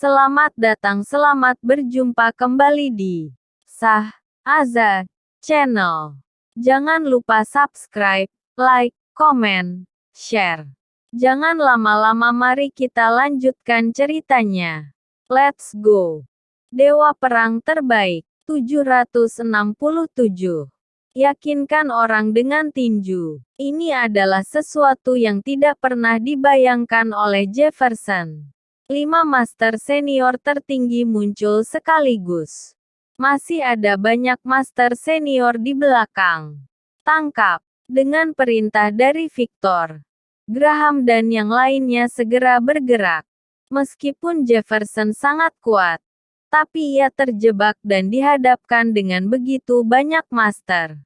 Selamat datang, selamat berjumpa kembali di Sah Azad Channel. Jangan lupa subscribe, like, komen, share. Jangan lama-lama, mari kita lanjutkan ceritanya. Let's go. Dewa Perang Terbaik 767. Yakinkan orang dengan tinju. Ini adalah sesuatu yang tidak pernah dibayangkan oleh Jefferson. 5 master senior tertinggi muncul sekaligus. Masih ada banyak master senior di belakang. Tangkap. Dengan perintah dari Victor, Graham dan yang lainnya segera bergerak. Meskipun Jefferson sangat kuat, tapi ia terjebak dan dihadapkan dengan begitu banyak master.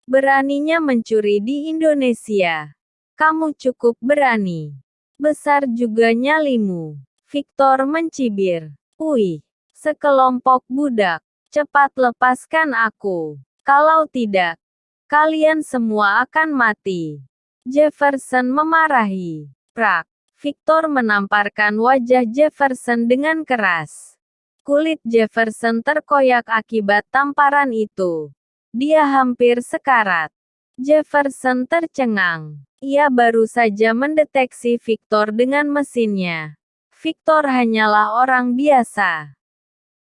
Beraninya mencuri di Indonesia. Kamu cukup berani. Besar juga nyalimu. Victor mencibir. Wih, sekelompok budak. Cepat lepaskan aku. Kalau tidak, kalian semua akan mati. Jefferson memarahi. Prak. Victor menamparkan wajah Jefferson dengan keras. Kulit Jefferson terkoyak akibat tamparan itu. Dia hampir sekarat. Jefferson tercengang. Ia baru saja mendeteksi Victor dengan mesinnya. Victor hanyalah orang biasa.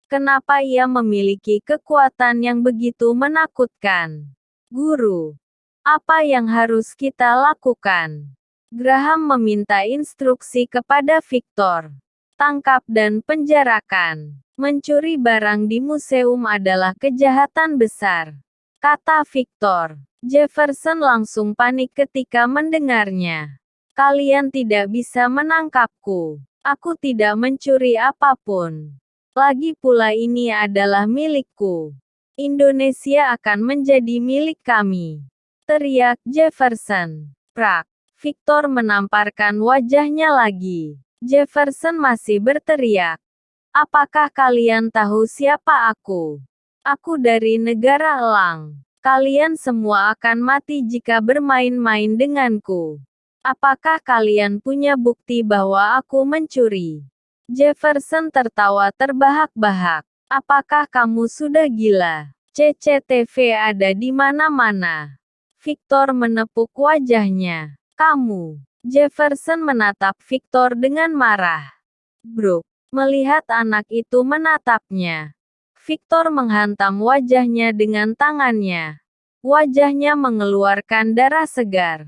Kenapa ia memiliki kekuatan yang begitu menakutkan? Guru, apa yang harus kita lakukan? Graham meminta instruksi kepada Victor. Tangkap dan penjarakan. Mencuri barang di museum adalah kejahatan besar, kata Victor. Jefferson langsung panik ketika mendengarnya. Kalian tidak bisa menangkapku. Aku tidak mencuri apapun. Lagi pula ini adalah milikku. Indonesia akan menjadi milik kami. Teriak Jefferson. Prak. Victor menamparkan wajahnya lagi. Jefferson masih berteriak. Apakah kalian tahu siapa aku? Aku dari negara elang. Kalian semua akan mati jika bermain-main denganku. Apakah kalian punya bukti bahwa aku mencuri? Jefferson tertawa terbahak-bahak. Apakah kamu sudah gila? CCTV ada di mana-mana. Victor menepuk wajahnya. Kamu. Jefferson menatap Victor dengan marah. Bro. Melihat anak itu menatapnya, Victor menghantam wajahnya dengan tangannya. Wajahnya mengeluarkan darah segar.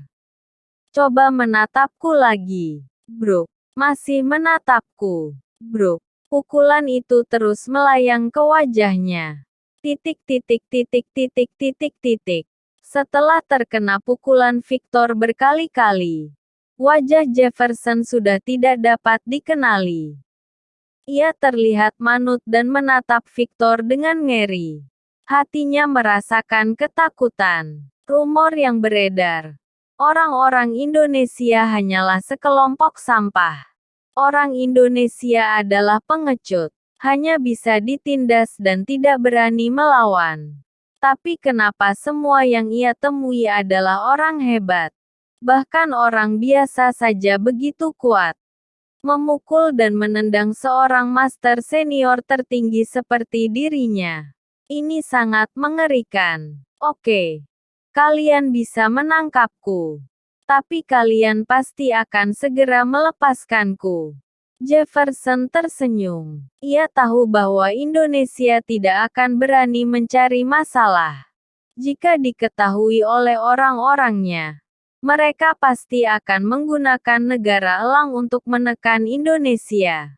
Coba menatapku lagi, bro. Masih menatapku, bro. Pukulan itu terus melayang ke wajahnya. Titik titik titik titik titik titik. Setelah terkena pukulan Victor berkali-kali, wajah Jefferson sudah tidak dapat dikenali. Ia terlihat manut dan menatap Victor dengan ngeri. Hatinya merasakan ketakutan. Rumor yang beredar. Orang-orang Indonesia hanyalah sekelompok sampah. Orang Indonesia adalah pengecut. Hanya bisa ditindas dan tidak berani melawan. Tapi kenapa semua yang ia temui adalah orang hebat? Bahkan orang biasa saja begitu kuat. Memukul dan menendang seorang master senior tertinggi seperti dirinya. Ini sangat mengerikan. Oke. Kalian bisa menangkapku. Tapi kalian pasti akan segera melepaskanku. Jefferson tersenyum. Ia tahu bahwa Indonesia tidak akan berani mencari masalah. Jika diketahui oleh orang-orangnya, mereka pasti akan menggunakan negara elang untuk menekan Indonesia.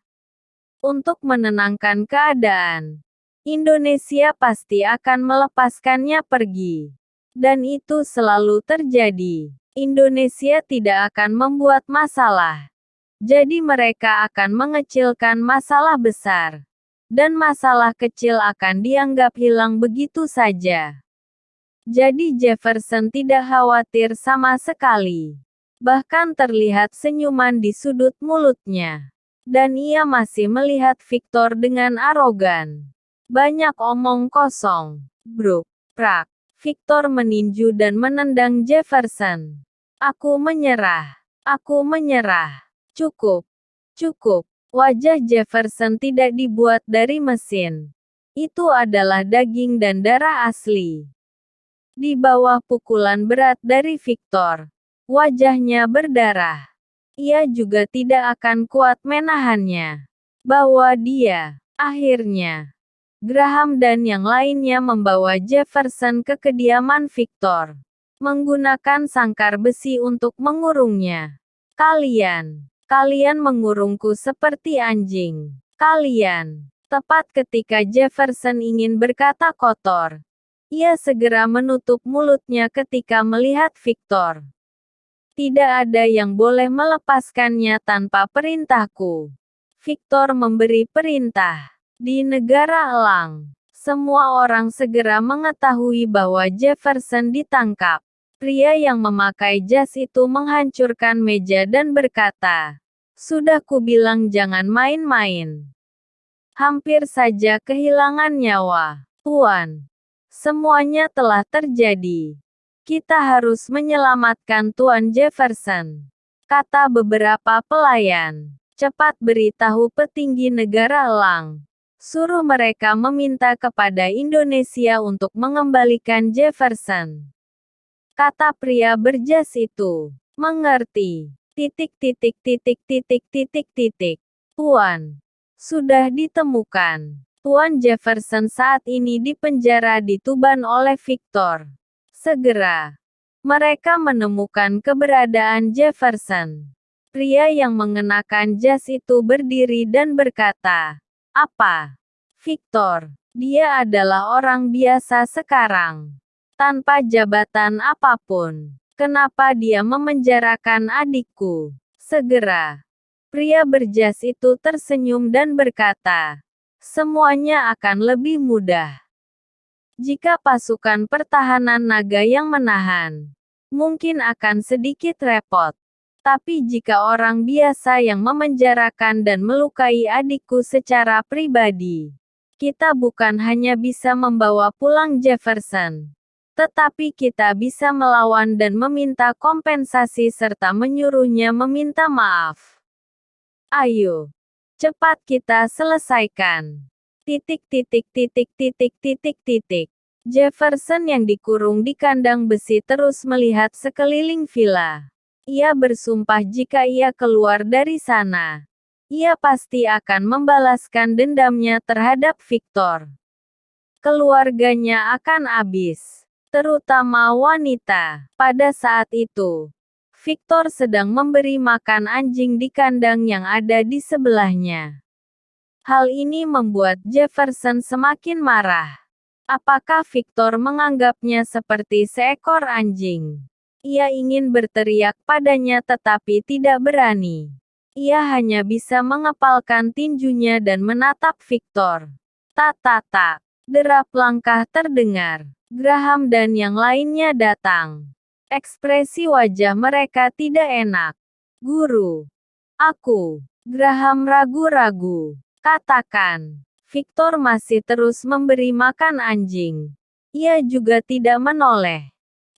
Untuk menenangkan keadaan, Indonesia pasti akan melepaskannya pergi. Dan itu selalu terjadi. Indonesia tidak akan membuat masalah. Jadi mereka akan mengecilkan masalah besar. Dan masalah kecil akan dianggap hilang begitu saja. Jadi Jefferson tidak khawatir sama sekali. Bahkan terlihat senyuman di sudut mulutnya. Dan ia masih melihat Victor dengan arogan. Banyak omong kosong, bro. Prak. Victor meninju dan menendang Jefferson. Aku menyerah. Aku menyerah. Cukup. Cukup. Wajah Jefferson tidak dibuat dari mesin. Itu adalah daging dan darah asli. Di bawah pukulan berat dari Victor, wajahnya berdarah. Ia juga tidak akan kuat menahannya. Bahwa dia, akhirnya, Graham dan yang lainnya membawa Jefferson ke kediaman Victor, menggunakan sangkar besi untuk mengurungnya. Kalian mengurungku seperti anjing. Kalian. Tepat ketika Jefferson ingin berkata kotor, ia segera menutup mulutnya ketika melihat Victor. Tidak ada yang boleh melepaskannya tanpa perintahku. Victor memberi perintah. Di negara elang, semua orang segera mengetahui bahwa Jefferson ditangkap. Pria yang memakai jas itu menghancurkan meja dan berkata, "Sudah kubilang jangan main-main." Hampir saja kehilangan nyawa. Tuan. Semuanya telah terjadi. Kita harus menyelamatkan Tuan Jefferson, kata beberapa pelayan. Cepat beritahu petinggi negara elang. Suruh mereka meminta kepada Indonesia untuk mengembalikan Jefferson. Kata pria berjas itu. Mengerti. Tuan. Sudah ditemukan. Tuan Jefferson saat ini di penjara di Tuban oleh Victor. Segera. Mereka menemukan keberadaan Jefferson. Pria yang mengenakan jas itu berdiri dan berkata, "Apa? Victor, dia adalah orang biasa sekarang. Tanpa jabatan apapun. Kenapa dia memenjarakan adikku?" Segera. Pria berjas itu tersenyum dan berkata, "Semuanya akan lebih mudah. Jika pasukan pertahanan naga yang menahan, mungkin akan sedikit repot. Tapi jika orang biasa yang memenjarakan dan melukai adikku secara pribadi, kita bukan hanya bisa membawa pulang Jefferson, tetapi kita bisa melawan dan meminta kompensasi serta menyuruhnya meminta maaf. Ayo, cepat kita selesaikan." Jefferson yang dikurung di kandang besi terus melihat sekeliling villa. Ia bersumpah jika ia keluar dari sana, ia pasti akan membalaskan dendamnya terhadap Victor. Keluarganya akan habis. Terutama wanita. Pada saat itu, Victor sedang memberi makan anjing di kandang yang ada di sebelahnya. Hal ini membuat Jefferson semakin marah. Apakah Victor menganggapnya seperti seekor anjing? Ia ingin berteriak padanya tetapi tidak berani. Ia hanya bisa mengepalkan tinjunya dan menatap Victor. Tak. Derap langkah terdengar. Graham dan yang lainnya datang. Ekspresi wajah mereka tidak enak. "Guru. Aku." Graham ragu-ragu. "Katakan." Victor masih terus memberi makan anjing. Ia juga tidak menoleh.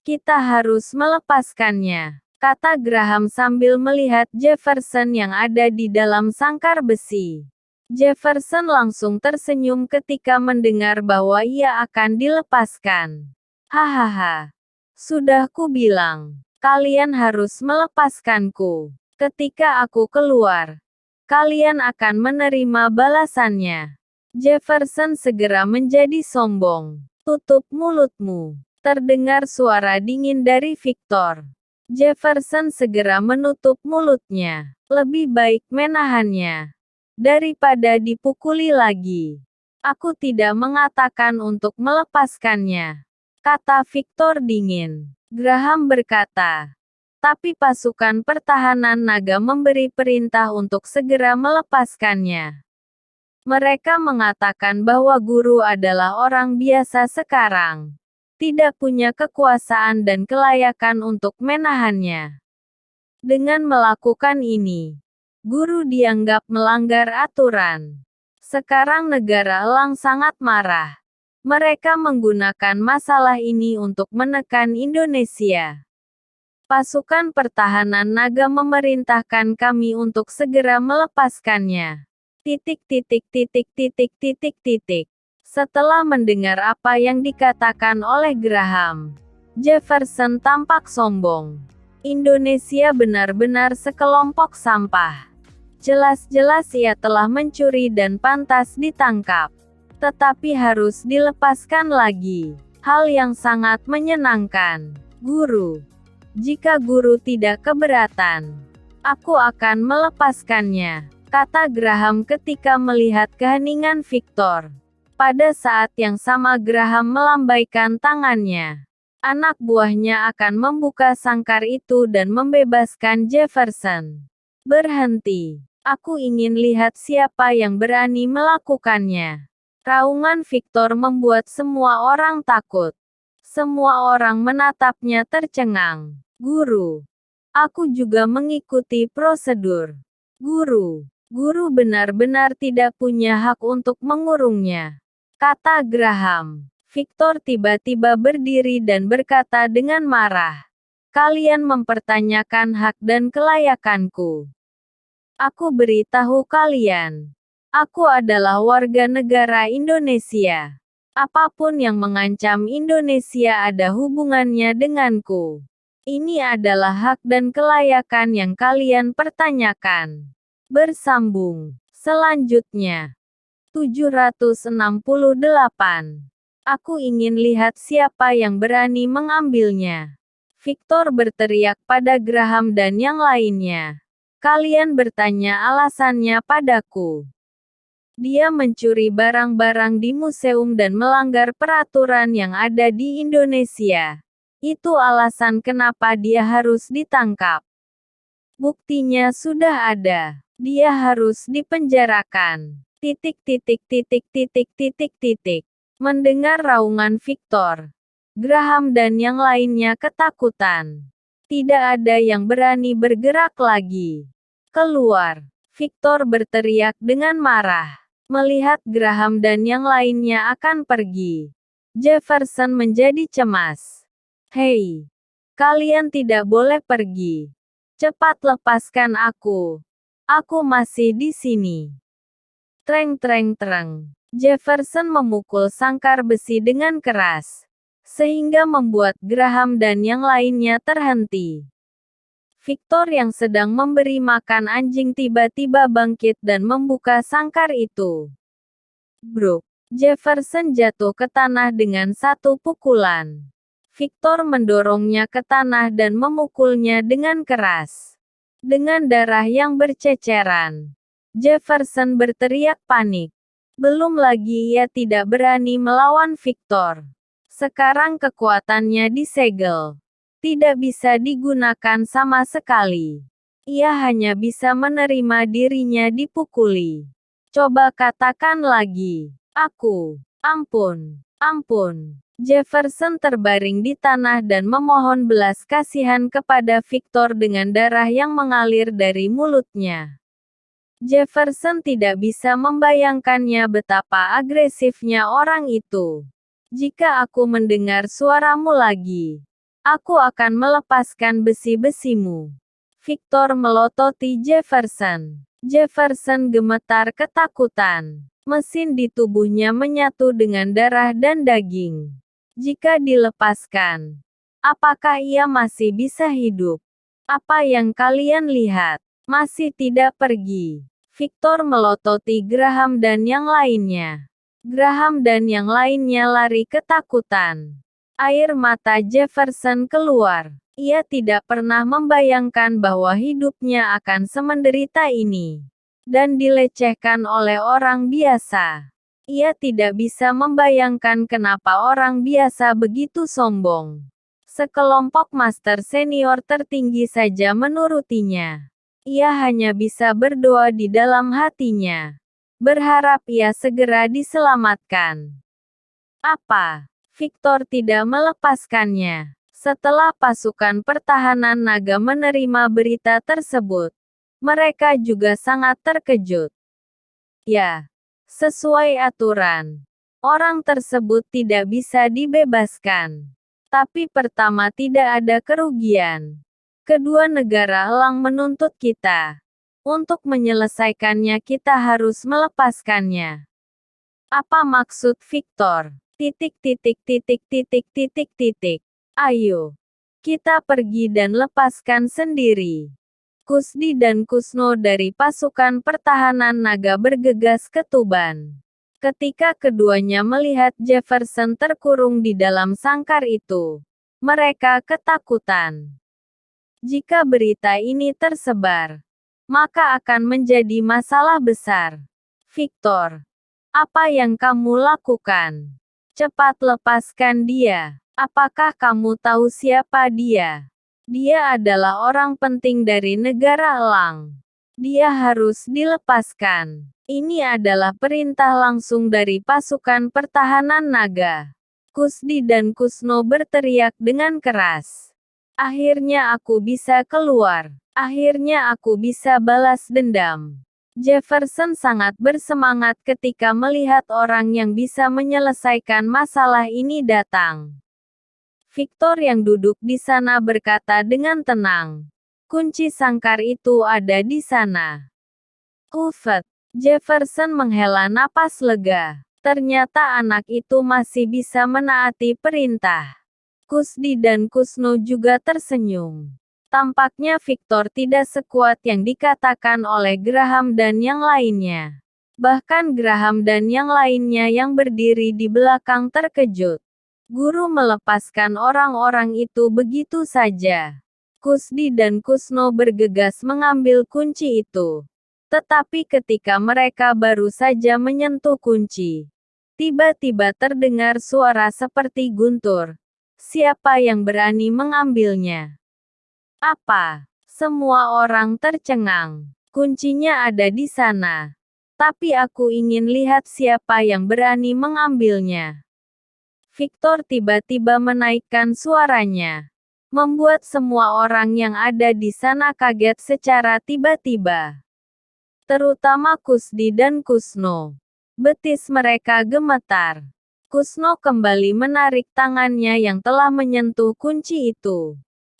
"Kita harus melepaskannya," kata Graham sambil melihat Jefferson yang ada di dalam sangkar besi. Jefferson langsung tersenyum ketika mendengar bahwa ia akan dilepaskan. "Hahaha. Sudah kubilang, kalian harus melepaskanku. Ketika aku keluar, kalian akan menerima balasannya." Jefferson segera menjadi sombong. "Tutup mulutmu." Terdengar suara dingin dari Victor. Jefferson segera menutup mulutnya. Lebih baik menahannya daripada dipukuli lagi. "Aku tidak mengatakan untuk melepaskannya," kata Victor dingin. Graham berkata, "Tapi pasukan pertahanan naga memberi perintah untuk segera melepaskannya. Mereka mengatakan bahwa guru adalah orang biasa sekarang, tidak punya kekuasaan dan kelayakan untuk menahannya. Dengan melakukan ini, guru dianggap melanggar aturan. Sekarang negara elang sangat marah. Mereka menggunakan masalah ini untuk menekan Indonesia. Pasukan pertahanan naga memerintahkan kami untuk segera melepaskannya." Titik titik titik titik titik titik. Setelah mendengar apa yang dikatakan oleh Graham, Jefferson tampak sombong. Indonesia benar-benar sekelompok sampah. Jelas-jelas ia telah mencuri dan pantas ditangkap. Tetapi harus dilepaskan lagi. Hal yang sangat menyenangkan. Guru. Jika guru tidak keberatan, aku akan melepaskannya, kata Graham ketika melihat keheningan Victor. Pada saat yang sama Graham melambaikan tangannya. Anak buahnya akan membuka sangkar itu dan membebaskan Jefferson. Berhenti. Aku ingin lihat siapa yang berani melakukannya. Raungan Victor membuat semua orang takut. Semua orang menatapnya tercengang. Guru. Aku juga mengikuti prosedur. Guru benar-benar tidak punya hak untuk mengurungnya, kata Graham. Victor tiba-tiba berdiri dan berkata dengan marah. Kalian mempertanyakan hak dan kelayakanku. Aku beritahu kalian. Aku adalah warga negara Indonesia. Apapun yang mengancam Indonesia ada hubungannya denganku. Ini adalah hak dan kelayakan yang kalian pertanyakan. Bersambung. Selanjutnya. 768. Aku ingin lihat siapa yang berani mengambilnya. Victor berteriak pada Graham dan yang lainnya. Kalian bertanya alasannya padaku. Dia mencuri barang-barang di museum dan melanggar peraturan yang ada di Indonesia. Itu alasan kenapa dia harus ditangkap. Buktinya sudah ada. Dia harus dipenjarakan. Titik titik titik titik titik titik. Mendengar raungan Victor, Graham dan yang lainnya ketakutan. Tidak ada yang berani bergerak lagi. Keluar. Victor berteriak dengan marah. Melihat Graham dan yang lainnya akan pergi, Jefferson menjadi cemas. Hei, kalian tidak boleh pergi. Cepat lepaskan aku. Aku masih di sini. Treng treng treng. Jefferson memukul sangkar besi dengan keras, sehingga membuat Graham dan yang lainnya terhenti. Victor yang sedang memberi makan anjing tiba-tiba bangkit dan membuka sangkar itu. Bruk! Jefferson jatuh ke tanah dengan satu pukulan. Victor mendorongnya ke tanah dan memukulnya dengan keras. Dengan darah yang berceceran, Jefferson berteriak panik. Belum lagi ia tidak berani melawan Victor. Sekarang kekuatannya disegel. Tidak bisa digunakan sama sekali. Ia hanya bisa menerima dirinya dipukuli. Coba katakan lagi. Aku. Ampun. Ampun. Jefferson terbaring di tanah dan memohon belas kasihan kepada Victor dengan darah yang mengalir dari mulutnya. Jefferson tidak bisa membayangkannya betapa agresifnya orang itu. Jika aku mendengar suaramu lagi, aku akan melepaskan besi-besimu. Victor melototi Jefferson. Jefferson gemetar ketakutan. Mesin di tubuhnya menyatu dengan darah dan daging. Jika dilepaskan, apakah ia masih bisa hidup? Apa yang kalian lihat? Masih tidak pergi. Victor melototi Graham dan yang lainnya. Graham dan yang lainnya lari ketakutan. Air mata Jefferson keluar. Ia tidak pernah membayangkan bahwa hidupnya akan semenderita ini. Dan dilecehkan oleh orang biasa. Ia tidak bisa membayangkan kenapa orang biasa begitu sombong. Sekelompok master senior tertinggi saja menurutinya. Ia hanya bisa berdoa di dalam hatinya. Berharap ia segera diselamatkan. Apa? Victor tidak melepaskannya. Setelah pasukan pertahanan naga menerima berita tersebut, mereka juga sangat terkejut. Ya, sesuai aturan, orang tersebut tidak bisa dibebaskan. Tapi pertama tidak ada kerugian. Kedua negara elang menuntut kita Untuk menyelesaikannya kita harus melepaskannya. Apa maksud Victor? Ayo. Kita pergi dan lepaskan sendiri. Kusdi dan Kusno dari pasukan pertahanan naga bergegas ke Tuban. Ketika keduanya melihat Jefferson terkurung di dalam sangkar itu, mereka ketakutan. Jika berita ini tersebar, maka akan menjadi masalah besar. Victor, apa yang kamu lakukan? Cepat lepaskan dia. Apakah kamu tahu siapa dia? Dia adalah orang penting dari negara Elang. Dia harus dilepaskan. Ini adalah perintah langsung dari pasukan pertahanan naga. Kusdi dan Kusno berteriak dengan keras. Akhirnya aku bisa keluar. Akhirnya aku bisa balas dendam. Jefferson sangat bersemangat ketika melihat orang yang bisa menyelesaikan masalah ini datang. Victor yang duduk di sana berkata dengan tenang, kunci sangkar itu ada di sana. Ufet. Jefferson menghela napas lega. Ternyata anak itu masih bisa menaati perintah. Kusdi dan Kusno juga tersenyum. Tampaknya Victor tidak sekuat yang dikatakan oleh Graham dan yang lainnya. Bahkan Graham dan yang lainnya yang berdiri di belakang terkejut. Guru melepaskan orang-orang itu begitu saja. Kusdi dan Kusno bergegas mengambil kunci itu. Tetapi ketika mereka baru saja menyentuh kunci, tiba-tiba terdengar suara seperti guntur. Siapa yang berani mengambilnya? Apa? Semua orang tercengang. Kuncinya ada di sana. Tapi aku ingin lihat siapa yang berani mengambilnya. Victor tiba-tiba menaikkan suaranya, membuat semua orang yang ada di sana kaget secara tiba-tiba. Terutama Kusdi dan Kusno. Betis mereka gemetar. Kusno kembali menarik tangannya yang telah menyentuh kunci itu.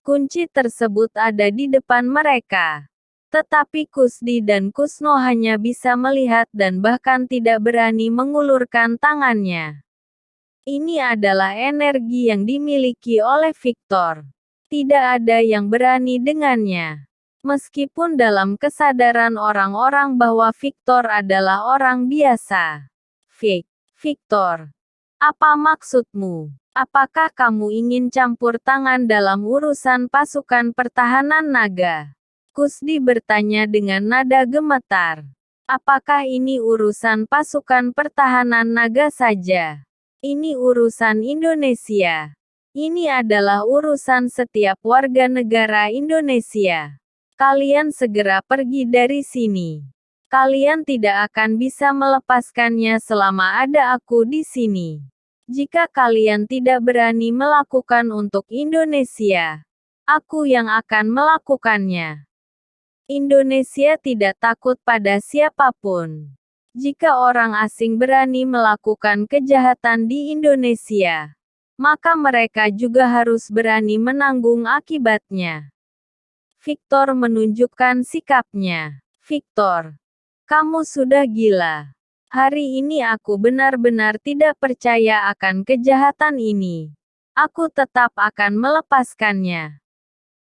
Kunci tersebut ada di depan mereka. Tetapi Kusdi dan Kusno hanya bisa melihat dan bahkan tidak berani mengulurkan tangannya. Ini adalah energi yang dimiliki oleh Victor. Tidak ada yang berani dengannya. Meskipun dalam kesadaran orang-orang bahwa Victor adalah orang biasa. Victor, apa maksudmu? Apakah kamu ingin campur tangan dalam urusan pasukan pertahanan naga? Kusdi bertanya dengan nada gemetar. Apakah ini urusan pasukan pertahanan naga saja? Ini urusan Indonesia. Ini adalah urusan setiap warga negara Indonesia. Kalian segera pergi dari sini. Kalian tidak akan bisa melepaskannya selama ada aku di sini. Jika kalian tidak berani melakukan untuk Indonesia, aku yang akan melakukannya. Indonesia tidak takut pada siapapun. Jika orang asing berani melakukan kejahatan di Indonesia, maka mereka juga harus berani menanggung akibatnya. Victor menunjukkan sikapnya. Victor, kamu sudah gila. Hari ini aku benar-benar tidak percaya akan kejahatan ini. Aku tetap akan melepaskannya.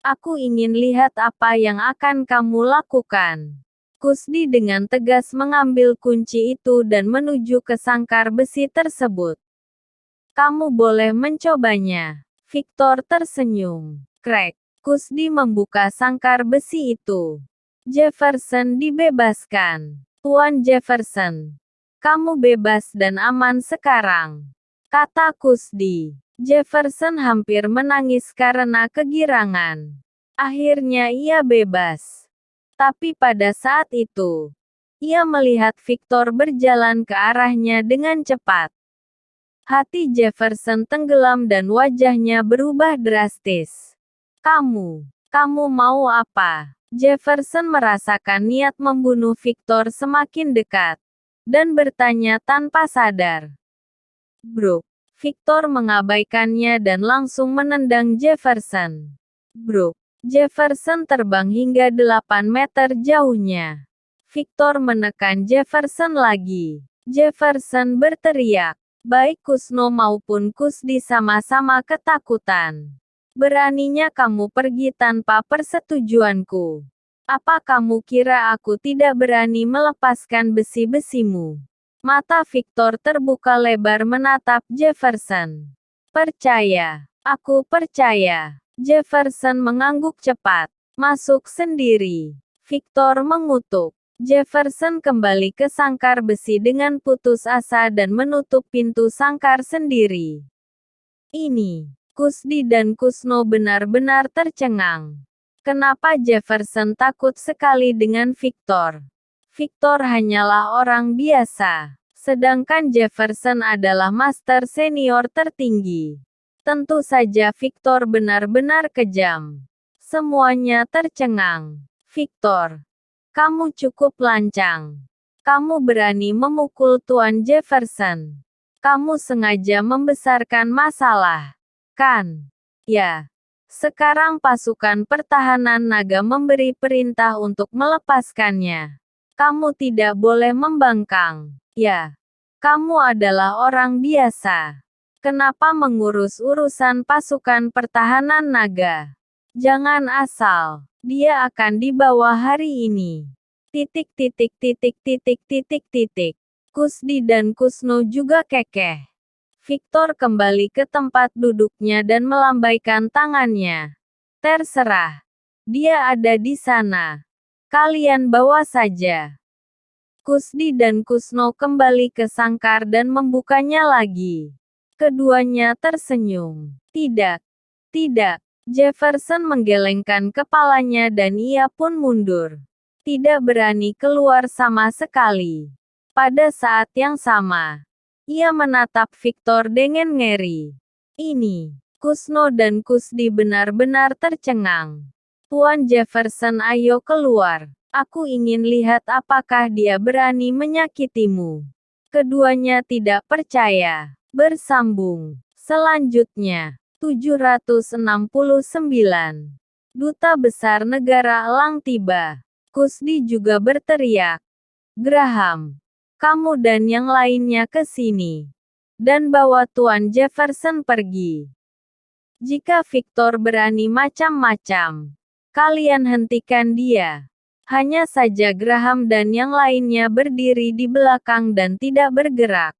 Aku ingin lihat apa yang akan kamu lakukan. Kusdi dengan tegas mengambil kunci itu dan menuju ke sangkar besi tersebut. Kamu boleh mencobanya. Victor tersenyum. Crack. Kusdi membuka sangkar besi itu. Jefferson dibebaskan. Tuan Jefferson, kamu bebas dan aman sekarang, kata Kusdi. Jefferson hampir menangis karena kegirangan. Akhirnya ia bebas. Tapi pada saat itu, ia melihat Victor berjalan ke arahnya dengan cepat. Hati Jefferson tenggelam dan wajahnya berubah drastis. Kamu mau apa? Jefferson merasakan niat membunuh Victor semakin dekat, dan bertanya tanpa sadar. Bro. Victor mengabaikannya dan langsung menendang Jefferson. Bro. Jefferson terbang hingga 8 meter jauhnya. Victor menekan Jefferson lagi. Jefferson berteriak. Baik Kusno maupun Kusdi sama-sama ketakutan. Beraninya kamu pergi tanpa persetujuanku. Apa kamu kira aku tidak berani melepaskan besi-besimu? Mata Victor terbuka lebar menatap Jefferson. Percaya. Aku percaya. Jefferson mengangguk cepat. Masuk sendiri. Victor mengutuk. Jefferson kembali ke sangkar besi dengan putus asa dan menutup pintu sangkar sendiri. Ini. Kusdi dan Kusno benar-benar tercengang. Kenapa Jefferson takut sekali dengan Victor? Victor hanyalah orang biasa, sedangkan Jefferson adalah master senior tertinggi. Tentu saja Victor benar-benar kejam. Semuanya tercengang. Victor, kamu cukup lancang. Kamu berani memukul Tuan Jefferson. Kamu sengaja membesarkan masalah, kan? Ya. Sekarang pasukan pertahanan naga memberi perintah untuk melepaskannya. Kamu tidak boleh membangkang. Ya. Kamu adalah orang biasa. Kenapa mengurus urusan pasukan pertahanan naga? Jangan asal. Dia akan dibawa hari ini. Titik titik titik titik titik titik. Kusdi dan Kusno juga kekeh. Victor kembali ke tempat duduknya dan melambaikan tangannya. Terserah. Dia ada di sana. Kalian bawa saja. Kusdi dan Kusno kembali ke sangkar dan membukanya lagi. Keduanya tersenyum. Tidak. Tidak. Jefferson menggelengkan kepalanya dan ia pun mundur. Tidak berani keluar sama sekali. Pada saat yang sama, ia menatap Victor dengan ngeri. Ini. Kusno dan Kusdi benar-benar tercengang. Tuan Jefferson, ayo keluar. Aku ingin lihat apakah dia berani menyakitimu. Keduanya tidak percaya. Bersambung. Selanjutnya. 769. Duta Besar Negara Elang tiba. Kusdi juga berteriak. Graham, kamu dan yang lainnya ke sini. Dan bawa Tuan Jefferson pergi. Jika Victor berani macam-macam, kalian hentikan dia. Hanya saja Graham dan yang lainnya berdiri di belakang dan tidak bergerak.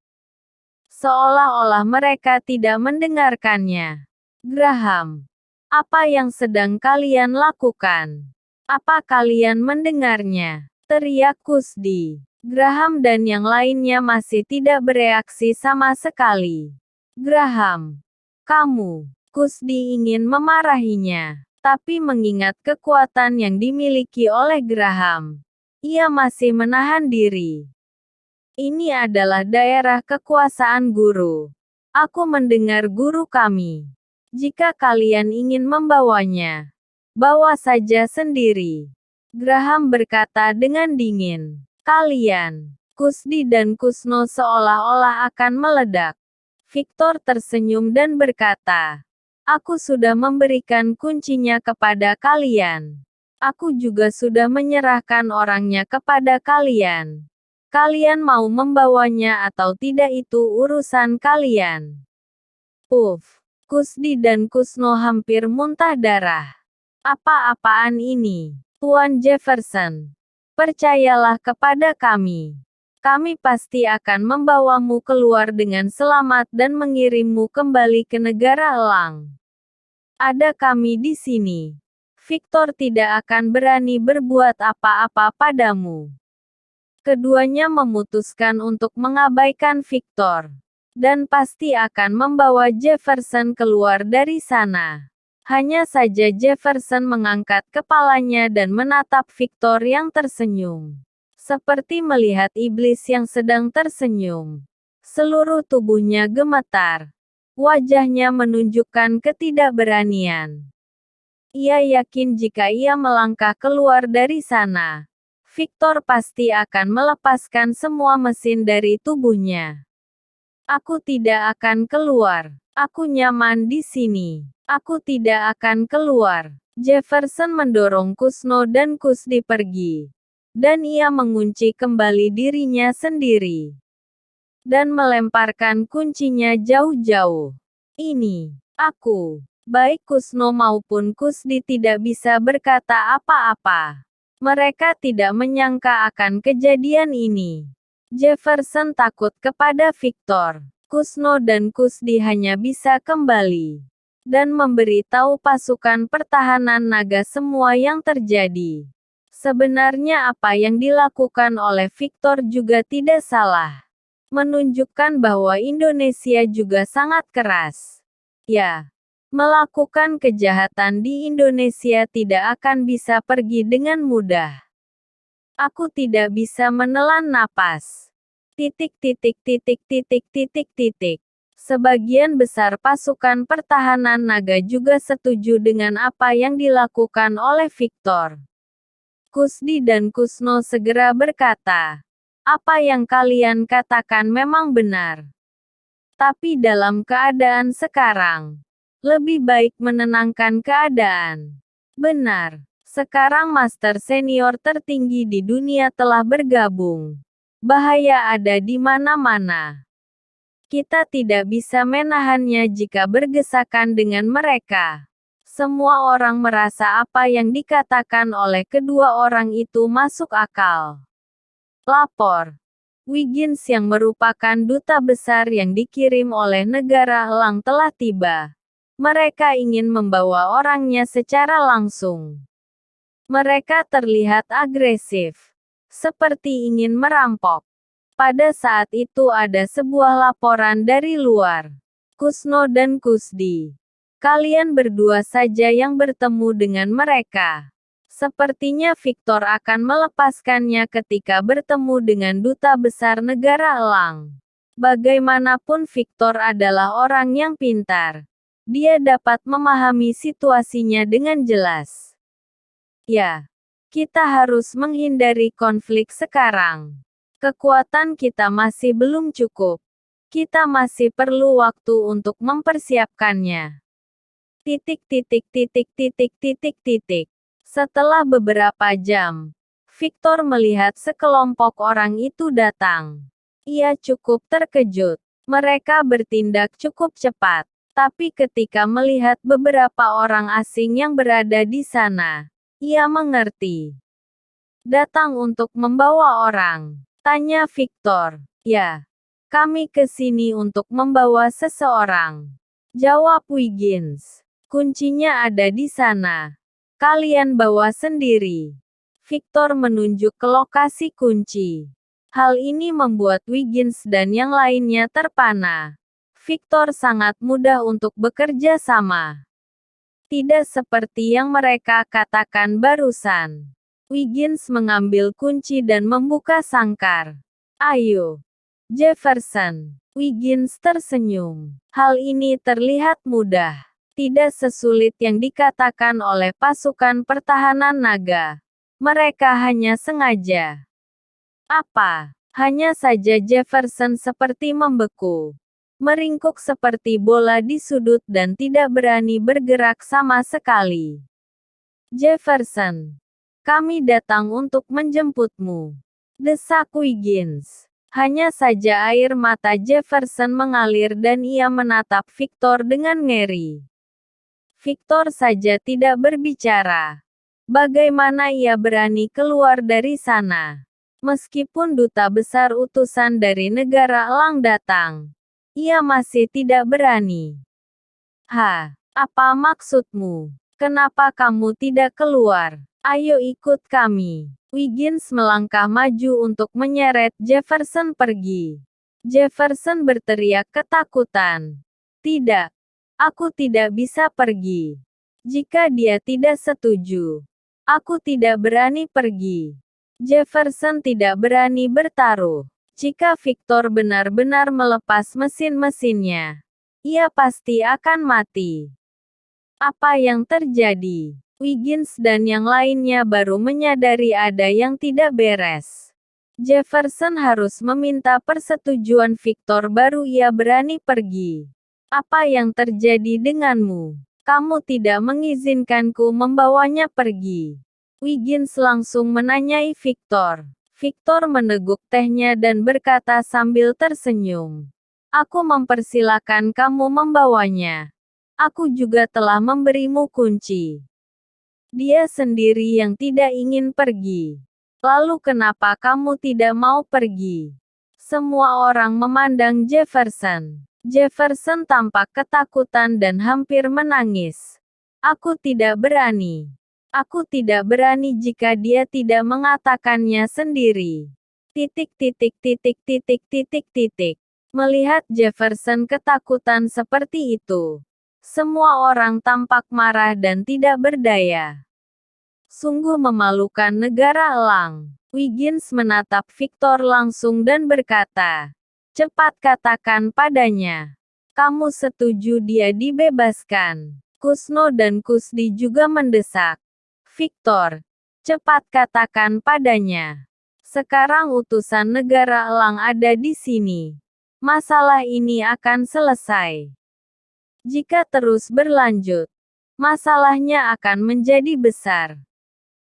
Seolah-olah mereka tidak mendengarkannya. Graham, apa yang sedang kalian lakukan? Apa kalian mendengarnya? Teriak Kusdi. Graham dan yang lainnya masih tidak bereaksi sama sekali. Graham, kamu. Kusdi ingin memarahinya. Tapi mengingat kekuatan yang dimiliki oleh Graham, ia masih menahan diri. Ini adalah daerah kekuasaan guru. Aku mendengar guru kami. Jika kalian ingin membawanya, bawa saja sendiri. Graham berkata dengan dingin. Kalian, Kusdi dan Kusno seolah-olah akan meledak. Victor tersenyum dan berkata, aku sudah memberikan kuncinya kepada kalian. Aku juga sudah menyerahkan orangnya kepada kalian. Kalian mau membawanya atau tidak itu urusan kalian. Uff, Kusdi dan Kusno hampir muntah darah. Apa-apaan ini, Tuan Jefferson? Percayalah kepada kami. Kami pasti akan membawamu keluar dengan selamat dan mengirimmu kembali ke negara elang. Ada kami di sini. Victor tidak akan berani berbuat apa-apa padamu. Keduanya memutuskan untuk mengabaikan Victor. Dan pasti akan membawa Jefferson keluar dari sana. Hanya saja Jefferson mengangkat kepalanya dan menatap Victor yang tersenyum. Seperti melihat iblis yang sedang tersenyum. Seluruh tubuhnya gemetar. Wajahnya menunjukkan ketidakberanian. Ia yakin jika ia melangkah keluar dari sana, Victor pasti akan melepaskan semua mesin dari tubuhnya. Aku tidak akan keluar. Aku nyaman di sini. Aku tidak akan keluar. Jefferson mendorong Kusno dan Kusdi pergi. Dan ia mengunci kembali dirinya sendiri. Dan melemparkan kuncinya jauh-jauh. Ini, aku. Baik Kusno maupun Kusdi tidak bisa berkata apa-apa. Mereka tidak menyangka akan kejadian ini. Jefferson takut kepada Victor. Kusno dan Kusdi hanya bisa kembali dan memberitahu pasukan pertahanan naga semua yang terjadi. Sebenarnya apa yang dilakukan oleh Victor juga tidak salah. Menunjukkan bahwa Indonesia juga sangat keras. Ya, melakukan kejahatan di Indonesia tidak akan bisa pergi dengan mudah. Aku tidak bisa menelan napas. Titik titik titik titik titik titik. Sebagian besar pasukan pertahanan naga juga setuju dengan apa yang dilakukan oleh Victor. Kusdi dan Kusno segera berkata, apa yang kalian katakan memang benar. Tapi dalam keadaan sekarang, lebih baik menenangkan keadaan. Benar, sekarang master senior tertinggi di dunia telah bergabung. Bahaya ada di mana-mana. Kita tidak bisa menahannya jika bergesakan dengan mereka. Semua orang merasa apa yang dikatakan oleh kedua orang itu masuk akal. Lapor. Wiggins yang merupakan duta besar yang dikirim oleh negara Elang telah tiba. Mereka ingin membawa orangnya secara langsung. Mereka terlihat agresif. Seperti ingin merampok. Pada saat itu ada sebuah laporan dari luar. Kusno dan Kusdi. Kalian berdua saja yang bertemu dengan mereka. Sepertinya Victor akan melepaskannya ketika bertemu dengan duta besar negara Elang. Bagaimanapun Victor adalah orang yang pintar. Dia dapat memahami situasinya dengan jelas. Ya, kita harus menghindari konflik sekarang. Kekuatan kita masih belum cukup. Kita masih perlu waktu untuk mempersiapkannya. Titik titik titik titik titik titik. Setelah beberapa jam, Victor melihat sekelompok orang itu datang. Ia cukup terkejut. Mereka bertindak cukup cepat. Tapi ketika melihat beberapa orang asing yang berada di sana, ia mengerti. Datang untuk membawa orang. Tanya Victor. Ya, kami ke sini untuk membawa seseorang. Jawab Wiggins. Kuncinya ada di sana. Kalian bawa sendiri. Victor menunjuk ke lokasi kunci. Hal ini membuat Wiggins dan yang lainnya terpana. Victor sangat mudah untuk bekerja sama. Tidak seperti yang mereka katakan barusan. Wiggins mengambil kunci dan membuka sangkar. Ayo, Jefferson. Wiggins tersenyum. Hal ini terlihat mudah. Tidak sesulit yang dikatakan oleh pasukan pertahanan naga. Mereka hanya sengaja. Apa? Hanya saja Jefferson seperti membeku. Meringkuk seperti bola di sudut dan tidak berani bergerak sama sekali. Jefferson. Kami datang untuk menjemputmu. Desak Wiggins. Hanya saja air mata Jefferson mengalir dan ia menatap Victor dengan ngeri. Victor saja tidak berbicara. Bagaimana ia berani keluar dari sana? Meskipun duta besar utusan dari negara Elang datang, ia masih tidak berani. Apa maksudmu? Kenapa kamu tidak keluar? Ayo ikut kami. Wiggins melangkah maju untuk menyeret Jefferson pergi. Jefferson berteriak ketakutan. Tidak. Aku tidak bisa pergi. Jika dia tidak setuju, aku tidak berani pergi. Jefferson tidak berani bertaruh. Jika Victor benar-benar melepas mesin-mesinnya, ia pasti akan mati. Apa yang terjadi? Wiggins dan yang lainnya baru menyadari ada yang tidak beres. Jefferson harus meminta persetujuan Victor baru ia berani pergi. Apa yang terjadi denganmu? Kamu tidak mengizinkanku membawanya pergi. Wiggins langsung menanyai Victor. Victor meneguk tehnya dan berkata sambil tersenyum. Aku mempersilakan kamu membawanya. Aku juga telah memberimu kunci. Dia sendiri yang tidak ingin pergi. Lalu kenapa kamu tidak mau pergi? Semua orang memandang Jefferson. Jefferson tampak ketakutan dan hampir menangis. Aku tidak berani. Aku tidak berani jika dia tidak mengatakannya sendiri. Titik titik titik titik titik titik. Melihat Jefferson ketakutan seperti itu, semua orang tampak marah dan tidak berdaya. Sungguh memalukan negara elang. Wiggins menatap Victor langsung dan berkata, cepat katakan padanya. Kamu setuju dia dibebaskan? Kusno dan Kusdi juga mendesak. Victor, cepat katakan padanya. Sekarang utusan negara elang ada di sini. Masalah ini akan selesai. Jika terus berlanjut, masalahnya akan menjadi besar.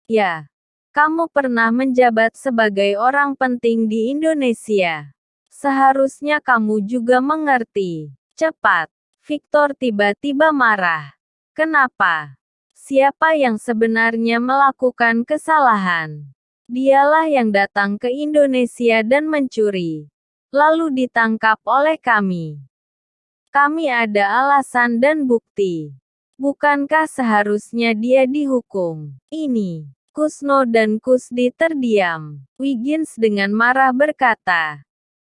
Ya, kamu pernah menjabat sebagai orang penting di Indonesia. Seharusnya kamu juga mengerti. Cepat. Victor tiba-tiba marah. Kenapa? Siapa yang sebenarnya melakukan kesalahan? Dialah yang datang ke Indonesia dan mencuri. Lalu ditangkap oleh kami. Kami ada alasan dan bukti. Bukankah seharusnya dia dihukum? Ini. Kusno dan Kusdi terdiam. Wiggins dengan marah berkata,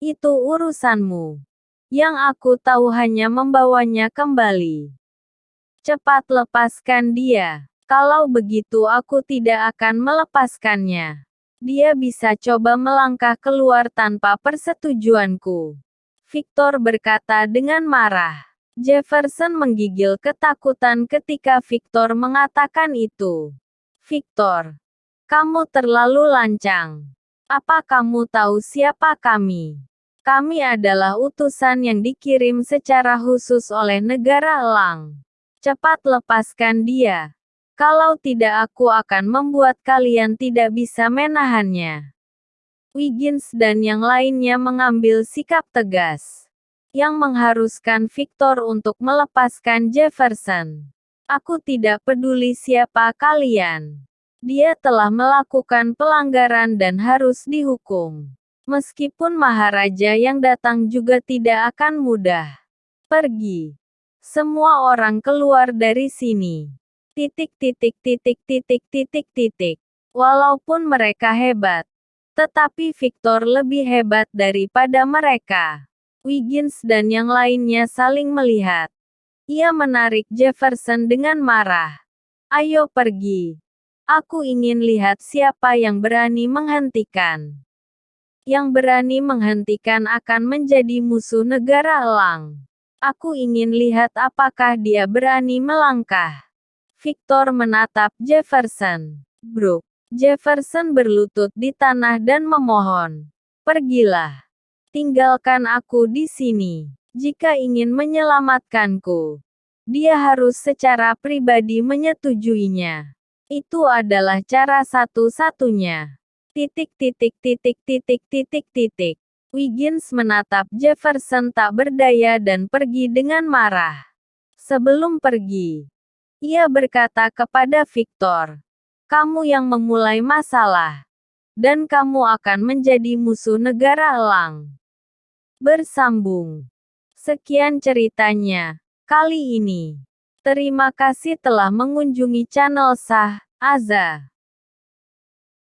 itu urusanmu. Yang aku tahu hanya membawanya kembali. Cepat lepaskan dia. Kalau begitu aku tidak akan melepaskannya. Dia bisa coba melangkah keluar tanpa persetujuanku. Victor berkata dengan marah. Jefferson menggigil ketakutan ketika Victor mengatakan itu. Victor, kamu terlalu lancang. Apa kamu tahu siapa kami? Kami adalah utusan yang dikirim secara khusus oleh negara elang. Cepat lepaskan dia. Kalau tidak aku akan membuat kalian tidak bisa menahannya. Wiggins dan yang lainnya mengambil sikap tegas. Yang mengharuskan Victor untuk melepaskan Jefferson. Aku tidak peduli siapa kalian. Dia telah melakukan pelanggaran dan harus dihukum. Meskipun Maharaja yang datang juga tidak akan mudah. Pergi. Semua orang keluar dari sini. Titik titik titik titik titik titik. Walaupun mereka hebat, tetapi Victor lebih hebat daripada mereka. Wiggins dan yang lainnya saling melihat. Ia menarik Jefferson dengan marah. Ayo pergi. Aku ingin lihat siapa yang berani menghentikan. Yang berani menghentikan akan menjadi musuh negara elang. Aku ingin lihat apakah dia berani melangkah. Victor menatap Jefferson. Bro. Jefferson berlutut di tanah dan memohon. Pergilah. Tinggalkan aku di sini. Jika ingin menyelamatkanku, dia harus secara pribadi menyetujuinya. Itu adalah cara satu-satunya. Titik titik titik titik titik titik. Wiggins menatap Jefferson tak berdaya dan pergi dengan marah. Sebelum pergi, ia berkata kepada Victor, kamu yang memulai masalah, dan kamu akan menjadi musuh negara elang. Bersambung. Sekian ceritanya kali ini. Terima kasih telah mengunjungi channel Sah Aza.